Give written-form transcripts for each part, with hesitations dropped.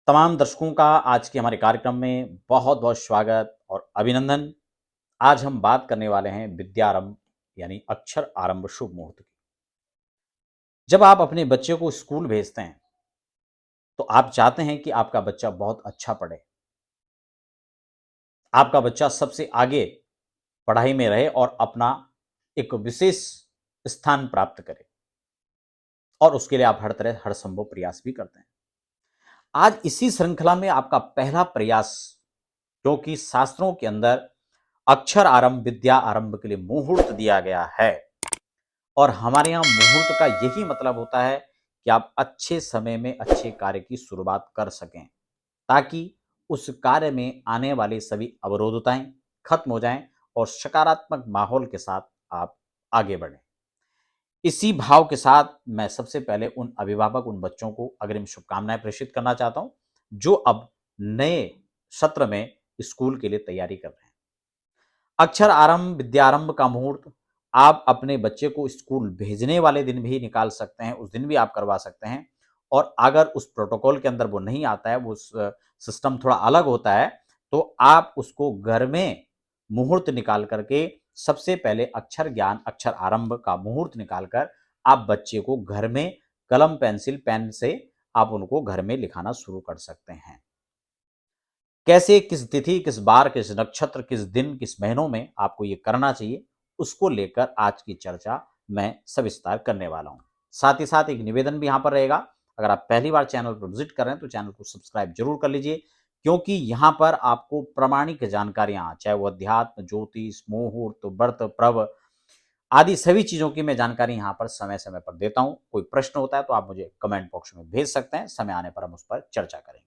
तमाम दर्शकों का आज के हमारे कार्यक्रम में बहुत बहुत स्वागत और अभिनंदन। आज हम बात करने वाले हैं विद्यारंभ यानी अक्षर आरंभ शुभ मुहूर्त की। जब आप अपने बच्चे को स्कूल भेजते हैं तो आप चाहते हैं कि आपका बच्चा बहुत अच्छा पढ़े, आपका बच्चा सबसे आगे पढ़ाई में रहे और अपना एक विशेष स्थान प्राप्त करे, और उसके लिए आप हर तरह हर संभव प्रयास भी करते हैं। आज इसी श्रृंखला में आपका पहला प्रयास, क्योंकि शास्त्रों के अंदर अक्षर आरंभ विद्या आरंभ के लिए मुहूर्त दिया गया है, और हमारे यहाँ मुहूर्त का यही मतलब होता है कि आप अच्छे समय में अच्छे कार्य की शुरुआत कर सकें, ताकि उस कार्य में आने वाली सभी अवरोधताएं खत्म हो जाएं और सकारात्मक माहौल के साथ आप आगे बढ़ें। इसी भाव के साथ मैं सबसे पहले उन अभिभावक, उन बच्चों को अग्रिम शुभकामनाएं प्रेषित करना चाहता हूं जो अब नए सत्र में स्कूल के लिए तैयारी कर रहे हैं। अक्षर आरंभ विद्यारंभ का मुहूर्त आप अपने बच्चे को स्कूल भेजने वाले दिन भी निकाल सकते हैं, उस दिन भी आप करवा सकते हैं। और अगर उस प्रोटोकॉल के अंदर वो नहीं आता है, वो सिस्टम थोड़ा अलग होता है, तो आप उसको घर में मुहूर्त निकाल करके सबसे पहले अक्षर ज्ञान अक्षर आरंभ का मुहूर्त निकालकर आप बच्चे को घर में कलम पेंसिल पेन से आप उनको घर में लिखाना शुरू कर सकते हैं। कैसे, किस तिथि, किस बार, किस नक्षत्र, किस दिन, किस महीनों में आपको ये करना चाहिए, उसको लेकर आज की चर्चा मैं सविस्तार करने वाला हूं। साथ ही साथ एक निवेदन भी यहां पर रहेगा, अगर आप पहली बार चैनल पर विजिट कर रहे हैं तो चैनल को सब्सक्राइब जरूर कर लीजिए, क्योंकि यहां पर आपको प्रामाणिक जानकारियां, चाहे वो अध्यात्म, ज्योतिष, मुहूर्त, व्रत, प्रव आदि सभी चीजों की मैं जानकारी यहां पर समय समय पर देता हूं। कोई प्रश्न होता है तो आप मुझे कमेंट बॉक्स में भेज सकते हैं, समय आने पर हम उस पर चर्चा करेंगे।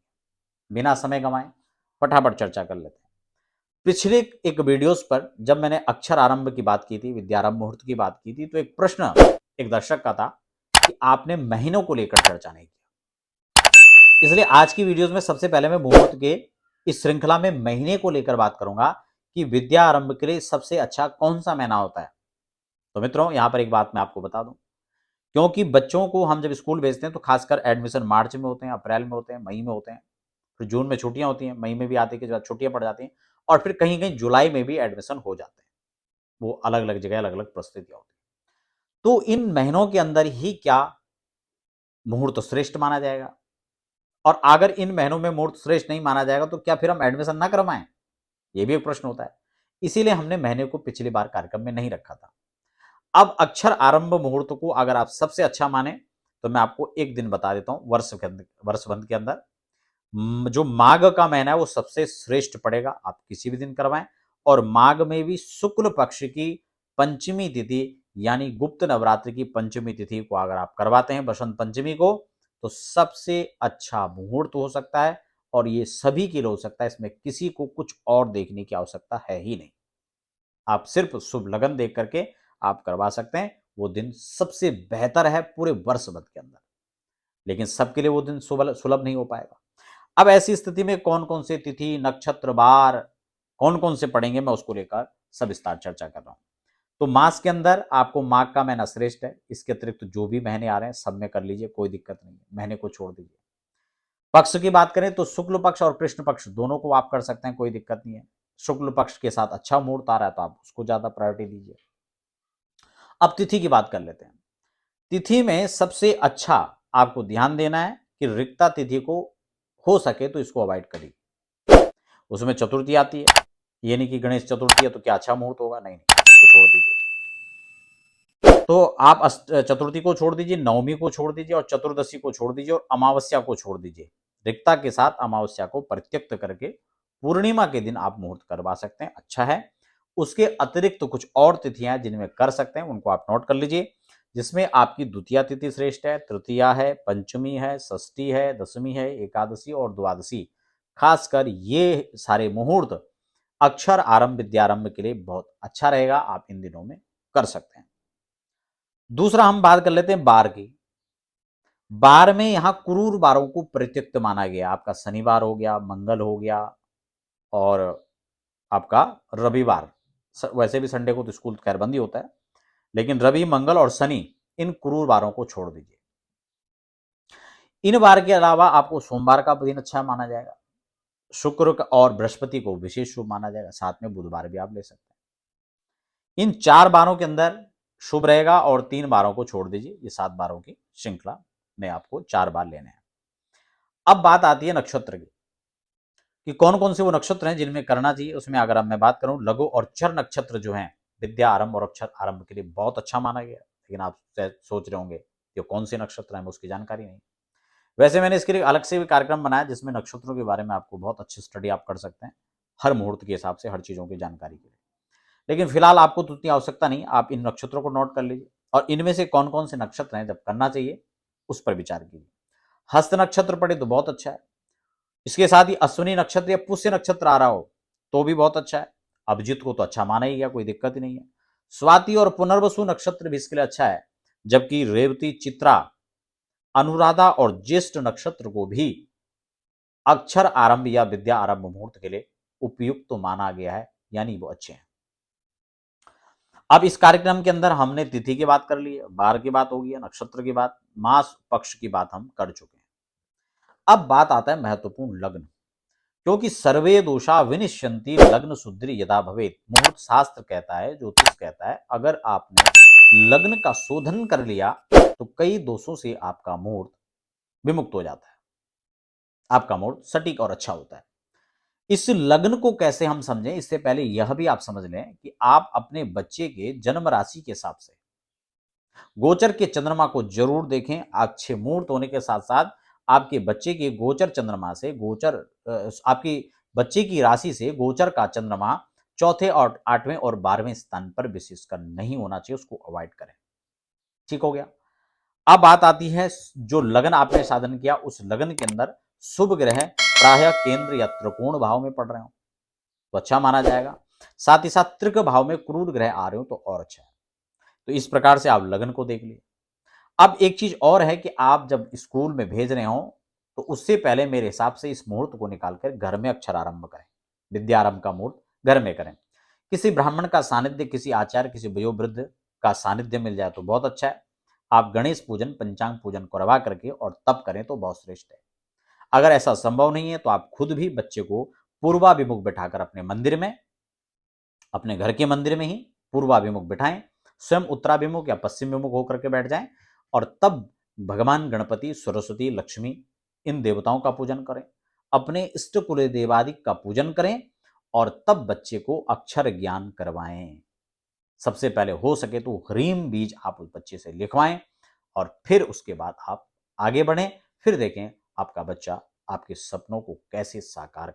बिना समय गंवाए फटाफट चर्चा कर लेते हैं। पिछले एक वीडियोस पर जब मैंने अक्षर आरंभ की बात की थी, विद्यारंभ मुहूर्त की बात की थी, तो एक प्रश्न एक दर्शक का था कि आपने महीनों को लेकर चर्चा नहीं किया। इसलिए आज की वीडियोस में सबसे पहले मैं मुहूर्त के इस श्रृंखला में महीने को लेकर बात करूंगा कि विद्या आरंभ के लिए सबसे अच्छा कौन सा महीना होता है। तो मित्रों, यहां पर एक बात मैं आपको बता दूं, क्योंकि बच्चों को हम जब स्कूल भेजते हैं तो खासकर एडमिशन मार्च में होते हैं, अप्रैल में होते हैं, मई में होते हैं, फिर जून में छुट्टियां होती हैं, मई में भी आते के बाद छुट्टियां पड़ जाती हैं, और फिर कहीं कहीं जुलाई में भी एडमिशन हो जाते हैं। वो अलग अलग जगह अलग अलग परिस्थितियां होती हैं। तो इन महीनों के अंदर ही क्या मुहूर्त श्रेष्ठ माना जाएगा, और अगर इन महीनों में मुहूर्त श्रेष्ठ नहीं माना जाएगा तो क्या फिर हम एडमिशन ना करवाएं? ये भी एक प्रश्न होता है। इसीलिए हमने महीने को पिछली बार कार्यक्रम में नहीं रखा था। अब अक्षर आरंभ मुहूर्त को अगर आप सबसे अच्छा माने तो मैं आपको एक दिन बता देता हूं। वर्षबंध के अंदर जो माघ का महीना है वो सबसे श्रेष्ठ पड़ेगा, आप किसी भी दिन करवाएं। और माघ में भी शुक्ल पक्ष की पंचमी तिथि यानी गुप्त नवरात्रि की पंचमी तिथि को अगर आप करवाते हैं, बसंत पंचमी को, तो सबसे अच्छा मुहूर्त हो सकता है। और ये सभी के लिए हो सकता है, इसमें किसी को कुछ और देखने की आवश्यकता है ही नहीं। आप सिर्फ शुभ लगन देख करके आप करवा सकते हैं। वो दिन सबसे बेहतर है पूरे वर्ष भर के अंदर, लेकिन सबके लिए वो दिन सुलभ नहीं हो पाएगा। अब ऐसी स्थिति में कौन कौन से तिथि, नक्षत्र, बार कौन कौन से पड़ेंगे, मैं उसको लेकर सविस्तार चर्चा कर रहा हूं। तो मास के अंदर आपको माघ का महीना श्रेष्ठ है। इसके अतिरिक्त जो भी महीने आ रहे हैं सब में कर लीजिए, कोई दिक्कत नहीं है, महीने को छोड़ दीजिए। पक्ष की बात करें तो शुक्ल पक्ष और कृष्ण पक्ष दोनों को आप कर सकते हैं, कोई दिक्कत नहीं है। शुक्ल पक्ष के साथ अच्छा मुहूर्त आ रहा है तो आप उसको ज्यादा प्रायोरिटी दीजिए। अब तिथि की बात कर लेते हैं। तिथि में सबसे अच्छा आपको ध्यान देना है कि रिक्ता तिथि को हो सके तो इसको अवॉइड करिए। उसमें चतुर्थी आती है, ये नहीं कि गणेश चतुर्थी है तो क्या अच्छा मुहूर्त होगा, नहीं नहीं, इसको छोड़ दीजिए। तो आप चतुर्थी को छोड़ दीजिए, नवमी को छोड़ दीजिए, और चतुर्दशी को छोड़ दीजिए, और अमावस्या को छोड़ दीजिए। रिक्ता के साथ अमावस्या को परित्यक्त करके पूर्णिमा के दिन आप मुहूर्त करवा सकते हैं, अच्छा है। उसके अतिरिक्त कुछ और तिथियां जिनमें कर सकते हैं उनको आप नोट कर लीजिए, जिसमें आपकी द्वितीया तिथि श्रेष्ठ है, तृतीया है, पंचमी है, षष्ठी है, दशमी है, एकादशी और द्वादशी। खासकर ये सारे मुहूर्त अक्षर आरंभ विद्यारंभ के लिए बहुत अच्छा रहेगा, आप इन दिनों में कर सकते हैं। दूसरा हम बात कर लेते हैं बार की। बार में यहां क्रूर बारों को परित्यक्त माना गया। आपका शनिवार हो गया, मंगल हो गया, और आपका रविवार। वैसे भी संडे को तो स्कूल खैर बंद ही होता है, लेकिन रवि, मंगल और शनि, इन क्रूर बारों को छोड़ दीजिए। इन बार के अलावा आपको सोमवार का दिन अच्छा माना जाएगा, शुक्र और बृहस्पति को विशेष शुभ माना जाएगा, साथ में बुधवार भी आप ले सकते हैं। इन 4 बारों के अंदर शुभ रहेगा और 3 बारों को छोड़ दीजिए। ये 7 बारों की श्रृंखला में आपको 4 बार लेने हैं। अब बात आती है नक्षत्र की कि कौन कौन से वो नक्षत्र हैं जिनमें करना चाहिए। उसमें अगर अब मैं बात करूं, लघु और चर नक्षत्र जो हैं विद्या आरंभ और अक्षर आरंभ के लिए बहुत अच्छा माना गया। लेकिन आप सोच रहे होंगे ये कौन से नक्षत्र हैं, उसकी जानकारी नहीं। वैसे मैंने इसके लिए अलग से भी कार्यक्रम बनाया जिसमें नक्षत्रों के बारे में आपको बहुत अच्छी स्टडी आप कर सकते हैं, हर मुहूर्त के हिसाब से हर चीज़ों की जानकारी के लिए। लेकिन फिलहाल आपको तो उतनी आवश्यकता नहीं, आप इन नक्षत्रों को नोट कर लीजिए और इनमें से कौन कौन से नक्षत्र हैं जब करना चाहिए उस पर विचार कीजिए। हस्त नक्षत्र पड़े तो बहुत अच्छा है, इसके साथ ही अश्विनी नक्षत्र या पुष्य नक्षत्र आ रहा हो तो भी बहुत अच्छा है। अभिजीत को तो अच्छा माना ही गया, कोई दिक्कत ही नहीं है। स्वाति और पुनर्वसु नक्षत्र भी इसके लिए अच्छा है, जबकि रेवती, चित्रा, अनुराधा और ज्येष्ठ नक्षत्र को भी अक्षर आरंभ या विद्या आरंभ मुहूर्त के लिए उपयुक्त तो माना गया है, यानी वो अच्छे हैं। अब इस कार्यक्रम के अंदर हमने तिथि की बात कर ली है, बार की बात होगी, नक्षत्र की बात, मास पक्ष की बात हम कर चुके हैं। अब बात आता है महत्वपूर्ण लग्न, क्योंकि सर्वे दोषा विनिश्यन्ति लग्न शुद्धि यदा भवेत। मुहूर्त शास्त्र कहता है, ज्योतिष कहता है, अगर आपने लग्न का शोधन कर लिया तो कई दोषों से आपका मुहूर्त विमुक्त हो जाता है, आपका मुहूर्त सटीक और अच्छा होता है। इस लग्न को कैसे हम समझें, इससे पहले यह भी आप समझ लें कि आप अपने बच्चे के जन्म राशि के हिसाब से गोचर के चंद्रमा को जरूर देखें। अच्छे मुहूर्त होने के साथ साथ आपके बच्चे के गोचर चंद्रमा से आपकी बच्चे की राशि से गोचर का चंद्रमा चौथे और 8वें और 12वें स्थान पर विशेषकर नहीं होना चाहिए, उसको अवॉइड करें। ठीक हो गया। अब बात आती है जो लगन आपने साधन किया उस लगन के अंदर शुभ ग्रह प्रायः केंद्र या त्रिकोण भाव में पड़ रहे हो तो अच्छा माना जाएगा। साथ ही साथ त्रिक भाव में क्रूर ग्रह आ रहे हो तो और अच्छा है। तो इस प्रकार से आप लगन को देख लिए। अब एक चीज और है कि आप जब स्कूल में भेज रहे हो तो उससे पहले मेरे हिसाब से इस मुहूर्त को निकालकर घर में अक्षर आरंभ करें, विद्यारंभ का मुहूर्त घर में करें। किसी ब्राह्मण का सानिध्य, किसी आचार्य, किसी वयोवृद्ध का सानिध्य मिल जाए तो बहुत अच्छा है। आप गणेश पूजन, पंचांग पूजन करवा करके और तब करें तो बहुत श्रेष्ठ है। अगर ऐसा संभव नहीं है तो आप खुद भी बच्चे को पूर्वाभिमुख बिठाकर अपने मंदिर में, अपने घर के मंदिर में ही पूर्वाभिमुख बिठाएं, स्वयं उत्तराभिमुख या पश्चिम विमुख होकर के बैठ जाएं और तब भगवान गणपति, सरस्वती, लक्ष्मी इन देवताओं का पूजन करें, अपने इष्ट कुल देवादिक का पूजन करें और तब बच्चे को अक्षर ज्ञान करवाएं। सबसे पहले हो सके तो ह्रीम बीज आप उस बच्चे से लिखवाएं और फिर उसके बाद आप आगे बढ़ें। फिर देखें आपका बच्चा आपके सपनों को कैसे साकार